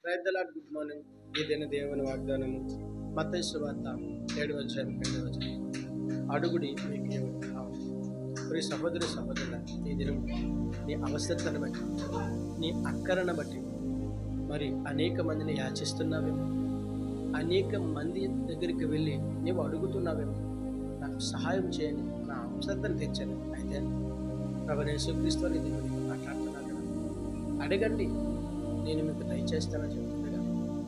Praise the lord. Good morning. ఈ దిన దేవుని వాగ్దానము మత్తయి సువార్త 7:2. అడుగుడి మీకు ఇవ్వబడును. ప్రియ సహోదరి సహోదరుల, ఈ దినం నీ అవసరతను బట్టి, నీ అక్కరను బట్టి మరి అనేక మందిని యాచిస్తున్నావేమో, అనేక మంది దగ్గరికి వెళ్ళి నీవు అడుగుతున్నావేమో, నాకు సహాయం చేయండి, నా అవసరతను తెచ్చండి. అయితే ప్రభువైన యేసుక్రీస్తు వారి దేవునికి మాట్లాడుతున్నాను కదా, అడగండి నేను మీకు దయచేస్తానని చెప్తున్నాగా.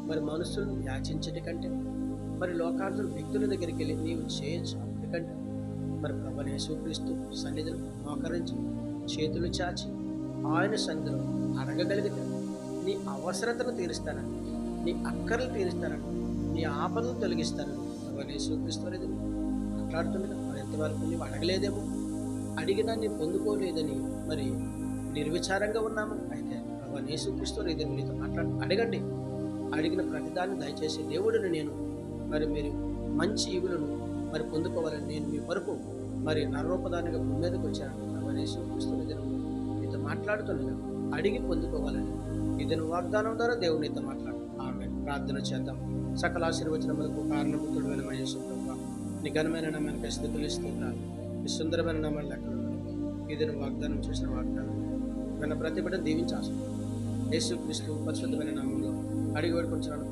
మరి మనుషులను యాచించటి కంటే, మరి లోకార్థుల వ్యక్తుల దగ్గరికి వెళ్ళి నీవు చేయొచ్చు ఎందుకంటే, మరి ప్రభువైన యేసుక్రీస్తు సన్నిధిలో మోకరించి చేతులు చాచి ఆయన సన్నిధిలో అడగగలిగితే నీ అవసరతను తీరుస్తానని, నీ అక్కర్లు తీరుస్తానని, నీ ఆపదను తొలగిస్తానని ప్రభువైన యేసుక్రీస్తు వారి దేవుడు మాట్లాడుతుండగా. మరి ఎంతవరకు నీవు అడగలేదేమో, అడిగినా నీ పొందుకోలేదని మరి నిర్విచారంగా ఉన్నాము. అయితే ప్రభువైన యేసుక్రీస్తు వారి దేవుడు నీతో అడగండి. అడిగిన ప్రతిదాన్ని దయచేసి దేవుడిని నేను మరి మీరు మంచి ఈవులను మరి పొందుకోవాలని నేను మీ వరకు మరి నరరూపదానిగా భూమి మీదకి వచ్చాను. ప్రభువైన యేసుక్రీస్తు వారి దేవుడు నీతో మాట్లాడుతుండగా అడిగి పొందుకోవాలని ఇతను వాగ్దానం ద్వారా దేవుడు నీతో మాట్లాడు. ఆమె ప్రార్థన చేద్దాం. సకల ఆశీర్వచనములకు కారణభూతుడైన మా యేసు ప్రభువా, నీ ఘనమైన నామానికి స్తుతులు ఇస్తున్నాను. నీ సుందరమైన నామాన్ని లెక్కలు ఇతను వాగ్దానం చేసిన వాగ్దానం మన ప్రతి బిడ్డను దీవించాల్సి యేసుక్రీస్తు పరిశుద్ధమైన నామంలో అడిగి వేడుకొంచున్నాను.